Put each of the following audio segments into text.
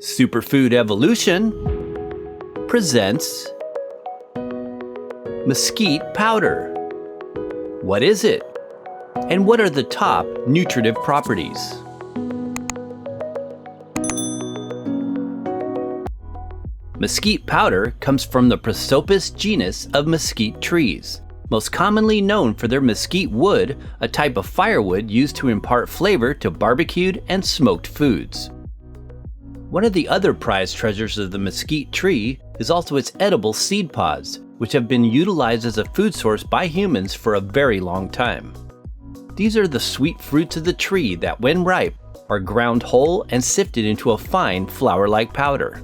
Superfood Evolution presents Mesquite powder. What is it? And what are the top nutritive properties? Mesquite powder comes from the Prosopis genus of mesquite trees, most commonly known for their mesquite wood, a type of firewood used to impart flavor to barbecued and smoked foods. One of the other prized treasures of the mesquite tree is also its edible seed pods, which have been utilized as a food source by humans for a very long time. These are the sweet fruits of the tree that, when ripe, are ground whole and sifted into a fine flour-like powder.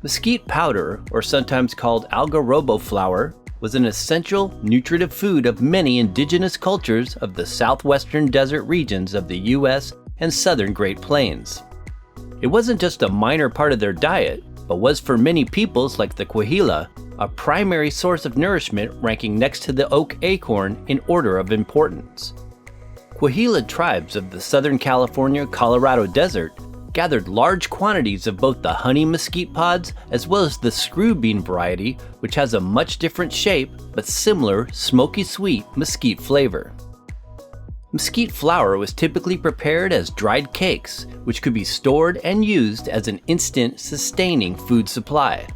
Mesquite powder, or sometimes called algarobo flour, was an essential nutritive food of many indigenous cultures of the southwestern desert regions of the U.S. and southern Great Plains. It wasn't just a minor part of their diet, but was for many peoples like the Cahuilla, a primary source of nourishment ranking next to the oak acorn in order of importance. Cahuilla tribes of the Southern California-Colorado desert gathered large quantities of both the honey mesquite pods as well as the screw bean variety, which has a much different shape but similar smoky sweet mesquite flavor. Mesquite flour was typically prepared as dried cakes, which could be stored and used as an instant sustaining food supply.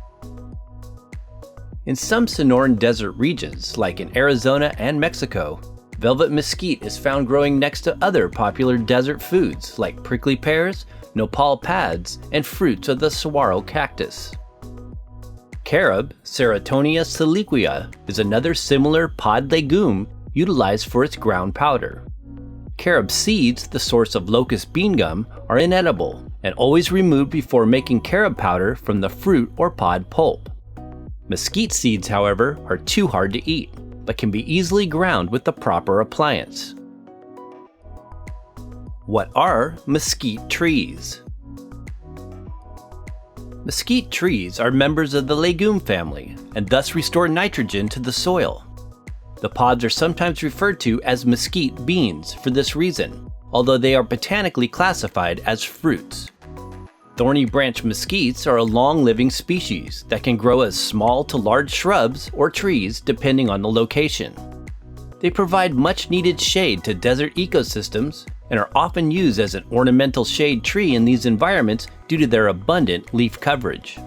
In some Sonoran desert regions, like in Arizona and Mexico, velvet mesquite is found growing next to other popular desert foods like prickly pears, nopal pads, and fruits of the saguaro cactus. Carob, Ceratonia siliquia, is another similar pod legume utilized for its ground powder. Carob seeds, the source of locust bean gum, are inedible and always removed before making carob powder from the fruit or pod pulp. Mesquite seeds, however, are too hard to eat, but can be easily ground with the proper appliance. What are mesquite trees? Mesquite trees are members of the legume family and thus restore nitrogen to the soil. The pods are sometimes referred to as mesquite beans for this reason, although they are botanically classified as fruits. Thorny branch mesquites are a long-living species that can grow as small to large shrubs or trees depending on the location. They provide much-needed shade to desert ecosystems and are often used as an ornamental shade tree in these environments due to their abundant leaf coverage.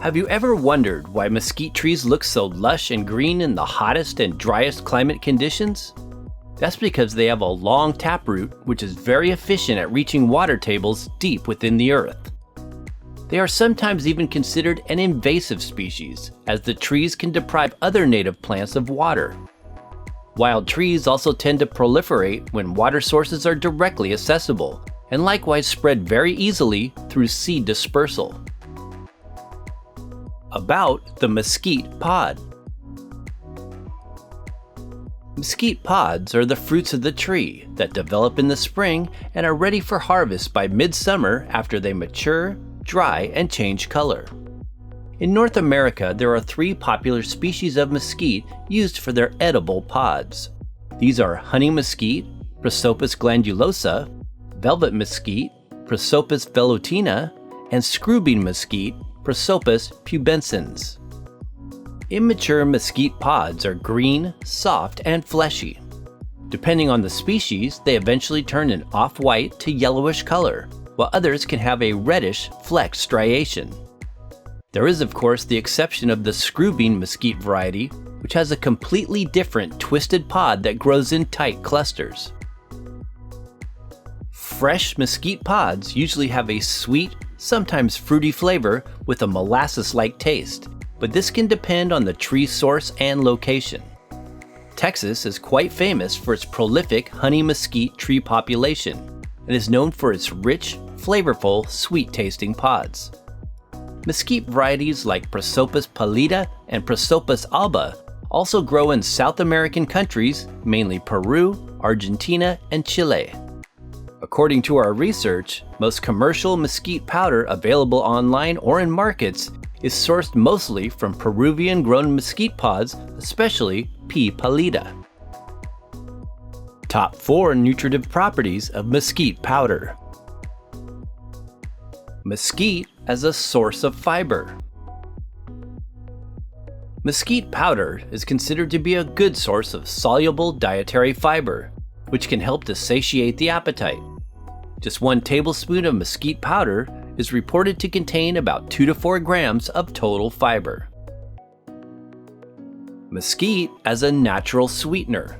Have you ever wondered why mesquite trees look so lush and green in the hottest and driest climate conditions? That's because they have a long taproot which is very efficient at reaching water tables deep within the earth. They are sometimes even considered an invasive species, as the trees can deprive other native plants of water. Wild trees also tend to proliferate when water sources are directly accessible, and likewise spread very easily through seed dispersal. About the mesquite pod. Mesquite pods are the fruits of the tree that develop in the spring and are ready for harvest by midsummer after they mature, dry, and change color. In North America, there are 3 popular species of mesquite used for their edible pods. These are honey mesquite, Prosopis glandulosa, velvet mesquite, Prosopis velutina, and screwbean mesquite, Prosopis pubescens. Immature mesquite pods are green, soft, and fleshy. Depending on the species, they eventually turn an off-white to yellowish color, while others can have a reddish flecked striation. There is, of course, the exception of the screwbean mesquite variety, which has a completely different twisted pod that grows in tight clusters. Fresh mesquite pods usually have a sweet, sometimes fruity flavor with a molasses-like taste, but this can depend on the tree source and location. Texas is quite famous for its prolific honey mesquite tree population and is known for its rich, flavorful, sweet-tasting pods. Mesquite varieties like Prosopis pallida and Prosopis alba also grow in South American countries, mainly Peru, Argentina, and Chile. According to our research, most commercial mesquite powder available online or in markets is sourced mostly from Peruvian-grown mesquite pods, especially P. pallida. Top 4 nutritive properties of mesquite powder. Mesquite as a source of fiber. Mesquite powder is considered to be a good source of soluble dietary fiber, which can help to satiate the appetite. Just 1 tablespoon of mesquite powder is reported to contain about 2 to 4 grams of total fiber. Mesquite as a natural sweetener.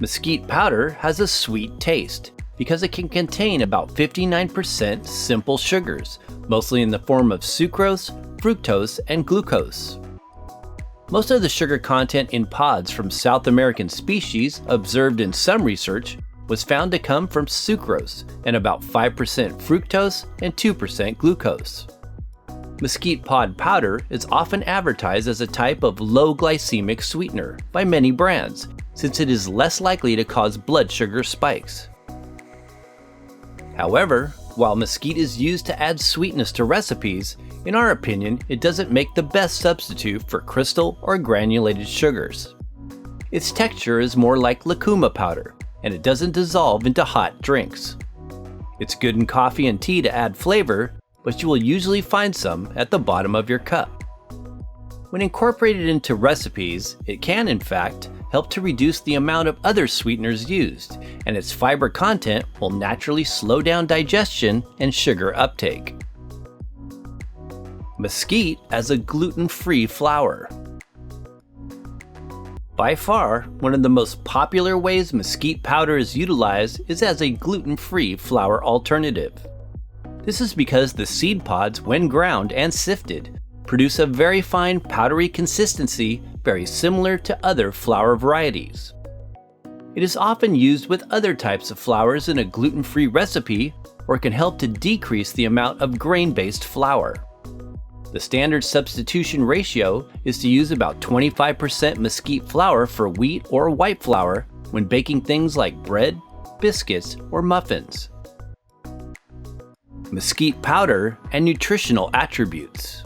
Mesquite powder has a sweet taste because it can contain about 59% simple sugars, mostly in the form of sucrose, fructose, and glucose. Most of the sugar content in pods from South American species observed in some research was found to come from sucrose and about 5% fructose and 2% glucose. Mesquite pod powder is often advertised as a type of low glycemic sweetener by many brands, since it is less likely to cause blood sugar spikes. However, while mesquite is used to add sweetness to recipes, in our opinion, it doesn't make the best substitute for crystal or granulated sugars. Its texture is more like lucuma powder, and it doesn't dissolve into hot drinks. It's good in coffee and tea to add flavor, but you will usually find some at the bottom of your cup. When incorporated into recipes, it can, in fact, help to reduce the amount of other sweeteners used, and its fiber content will naturally slow down digestion and sugar uptake. Mesquite as a gluten-free flour. By far, one of the most popular ways mesquite powder is utilized is as a gluten-free flour alternative. This is because the seed pods, when ground and sifted, produce a very fine powdery consistency very similar to other flour varieties. It is often used with other types of flours in a gluten-free recipe or can help to decrease the amount of grain-based flour. The standard substitution ratio is to use about 25% mesquite flour for wheat or white flour when baking things like bread, biscuits, or muffins. Mesquite powder and nutritional attributes.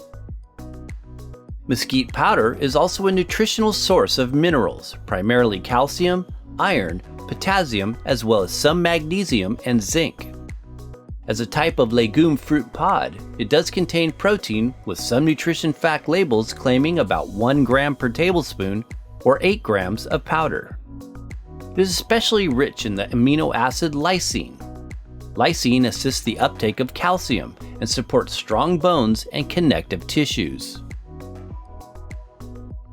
Mesquite powder is also a nutritional source of minerals, primarily calcium, iron, potassium, as well as some magnesium and zinc. As a type of legume fruit pod, it does contain protein, with some nutrition fact labels claiming about 1 gram per tablespoon or 8 grams of powder. It is especially rich in the amino acid lysine. Lysine assists the uptake of calcium and supports strong bones and connective tissues.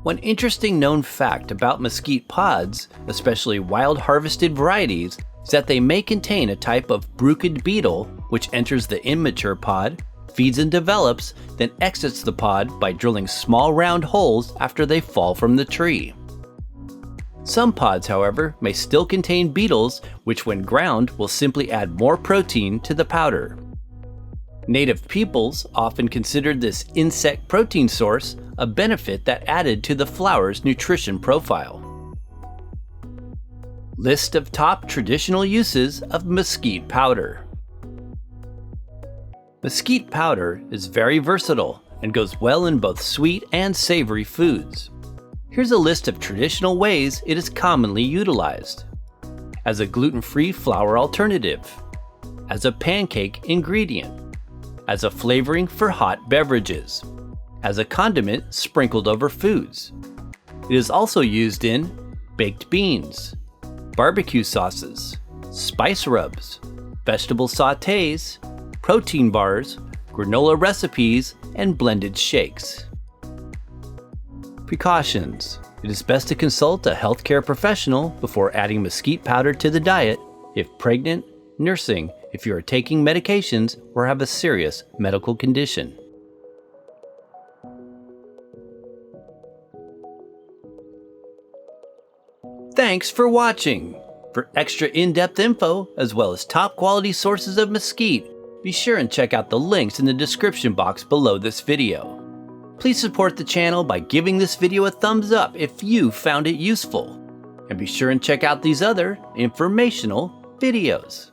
One interesting known fact about mesquite pods, especially wild harvested varieties, is that they may contain a type of bruchid beetle which enters the immature pod, feeds and develops, then exits the pod by drilling small round holes after they fall from the tree. Some pods, however, may still contain beetles which when ground will simply add more protein to the powder. Native peoples often considered this insect protein source a benefit that added to the flour's nutrition profile. List of top traditional uses of mesquite powder. Mesquite powder is very versatile and goes well in both sweet and savory foods. Here's a list of traditional ways it is commonly utilized. As a gluten-free flour alternative, as a pancake ingredient, as a flavoring for hot beverages, as a condiment sprinkled over foods. It is also used in baked beans, barbecue sauces, spice rubs, vegetable sautés, protein bars, granola recipes, and blended shakes. Precautions. It is best to consult a healthcare professional before adding mesquite powder to the diet if pregnant, nursing, if you are taking medications, or have a serious medical condition. Thanks for watching! For extra in-depth info, as well as top quality sources of mesquite, be sure and check out the links in the description box below this video. Please support the channel by giving this video a thumbs up if you found it useful. And be sure and check out these other informational videos.